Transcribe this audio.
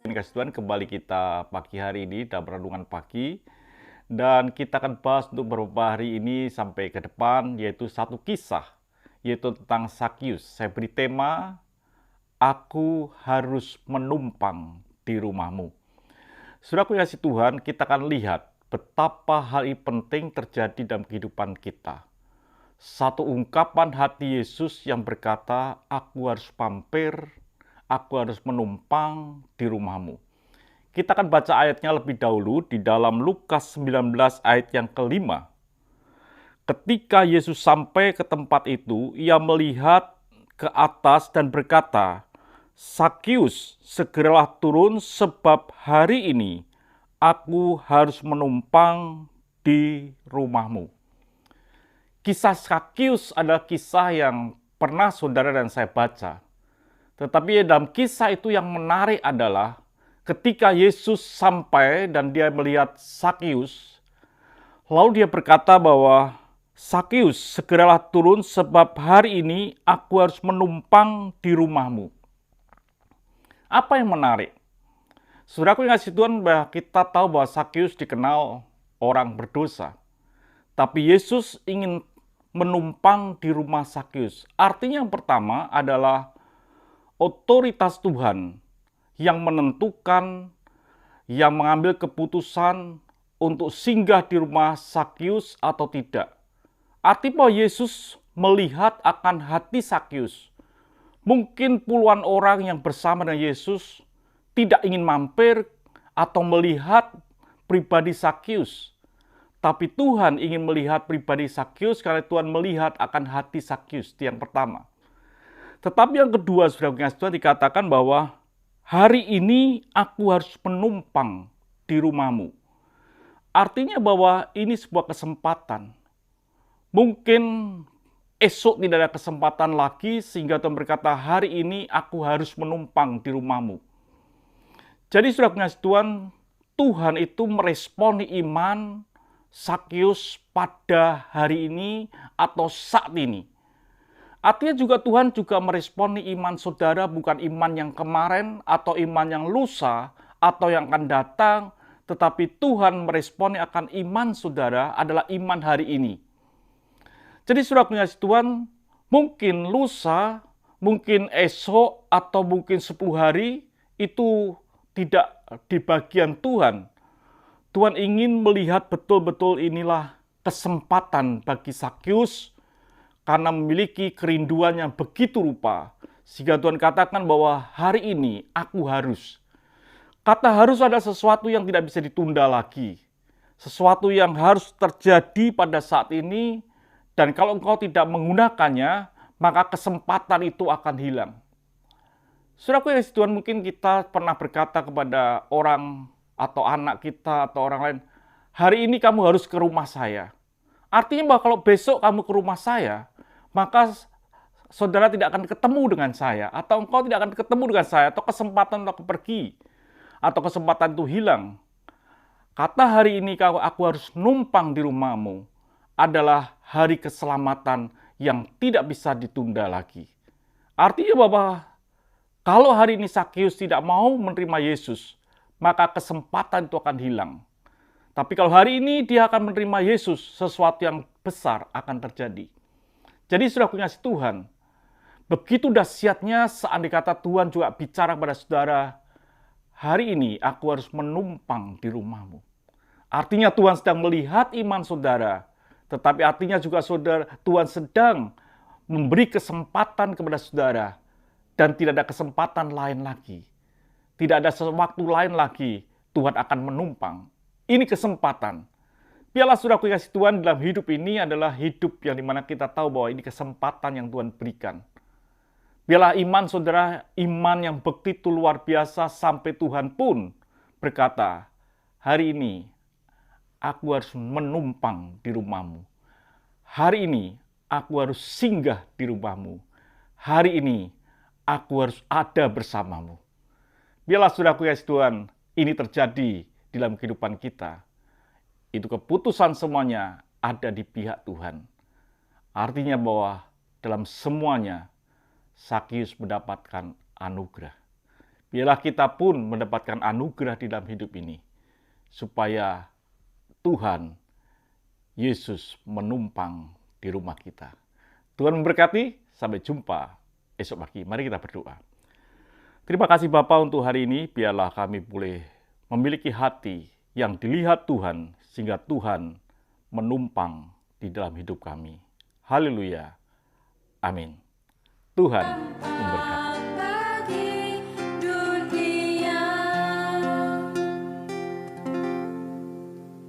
Kasih Tuhan, kembali kita pagi hari ini dalam renungan pagi. Dan kita akan bahas untuk beberapa hari ini sampai ke depan, yaitu satu kisah, yaitu tentang Sakyus. Saya beri tema, Aku harus menumpang di rumahmu. Saudaraku yang kasih Tuhan, kita akan lihat betapa hal ini penting terjadi dalam kehidupan kita. Satu ungkapan hati Yesus yang berkata, Aku harus mampir, aku harus menumpang di rumahmu. Kita akan baca ayatnya lebih dahulu di dalam Lukas 19 ayat yang kelima. Ketika Yesus sampai ke tempat itu, ia melihat ke atas dan berkata, Sakyus, segeralah turun sebab hari ini aku harus menumpang di rumahmu. Kisah Sakyus adalah kisah yang pernah saudara dan saya baca. Tetapi dalam kisah itu yang menarik adalah ketika Yesus sampai dan dia melihat Sakyus, lalu dia berkata bahwa Sakyus, segeralah turun sebab hari ini aku harus menumpang di rumahmu. Apa yang menarik? Saudaraku yang kasih Tuhan, bahwa kita tahu bahwa Sakyus dikenal orang berdosa. Tapi Yesus ingin menumpang di rumah Sakyus. Artinya yang pertama adalah otoritas Tuhan yang menentukan, yang mengambil keputusan untuk singgah di rumah Sakyus atau tidak. Artinya bahwa Yesus melihat akan hati Sakyus. Mungkin puluhan orang yang bersama dengan Yesus tidak ingin mampir atau melihat pribadi Sakyus. Tapi Tuhan ingin melihat pribadi Sakyus karena Tuhan melihat akan hati Sakyus. Itu yang pertama. Tetapi yang kedua, saudara Tuhan, dikatakan bahwa hari ini aku harus menumpang di rumahmu. Artinya bahwa ini sebuah kesempatan. Mungkin esok tidak ada kesempatan lagi sehingga Tuhan berkata, hari ini aku harus menumpang di rumahmu. Jadi saudara Tuhan, Tuhan itu meresponi iman Sakyus pada hari ini atau saat ini. Artinya juga Tuhan juga meresponi iman saudara, bukan iman yang kemarin atau iman yang lusa atau yang akan datang, tetapi Tuhan meresponi akan iman saudara adalah iman hari ini. Jadi saudara punya Tuhan, mungkin lusa, mungkin esok atau mungkin 10 hari itu tidak di bagian Tuhan. Tuhan ingin melihat betul-betul inilah kesempatan bagi Sakyus karena memiliki kerinduan yang begitu rupa. Sehingga Tuhan katakan bahwa hari ini aku harus. Kata harus ada sesuatu yang tidak bisa ditunda lagi. Sesuatu yang harus terjadi pada saat ini. Dan kalau engkau tidak menggunakannya, maka kesempatan itu akan hilang. Saudaraku yang Tuhan, mungkin kita pernah berkata kepada orang atau anak kita atau orang lain, hari ini kamu harus ke rumah saya. Artinya bahwa kalau besok kamu ke rumah saya, maka saudara tidak akan ketemu dengan saya, atau engkau tidak akan ketemu dengan saya, atau kesempatan untuk pergi, atau kesempatan itu hilang. Kata hari ini aku harus numpang di rumahmu adalah hari keselamatan yang tidak bisa ditunda lagi. Artinya bahwa kalau hari ini Sakyus tidak mau menerima Yesus, maka kesempatan itu akan hilang. Tapi kalau hari ini dia akan menerima Yesus, sesuatu yang besar akan terjadi. Jadi saudara punya Tuhan, begitu dahsyatnya seandainya kata Tuhan juga bicara kepada saudara, hari ini aku harus menumpang di rumahmu. Artinya Tuhan sedang melihat iman saudara, tetapi artinya juga Tuhan sedang memberi kesempatan kepada saudara, dan tidak ada kesempatan lain lagi. Tidak ada waktu lain lagi, Tuhan akan menumpang. Ini kesempatan. Biarlah saudaraku kasih Tuhan, dalam hidup ini adalah hidup yang dimana kita tahu bahwa ini kesempatan yang Tuhan berikan. Biarlah iman saudara, iman yang begitu luar biasa sampai Tuhan pun berkata, hari ini aku harus menumpang di rumahmu. Hari ini aku harus singgah di rumahmu. Hari ini aku harus ada bersamamu. Biarlah saudaraku kasih Tuhan, ini terjadi dalam kehidupan kita. Itu keputusan semuanya ada di pihak Tuhan. Artinya bahwa dalam semuanya Sakyus mendapatkan anugerah. Biarlah kita pun mendapatkan anugerah di dalam hidup ini, supaya Tuhan Yesus menumpang di rumah kita. Tuhan memberkati, sampai jumpa esok pagi. Mari kita berdoa. Terima kasih Bapa untuk hari ini, biarlah kami boleh memiliki hati yang dilihat Tuhan, sehingga Tuhan menumpang di dalam hidup kami. Haleluya. Amin. Tuhan memberkati.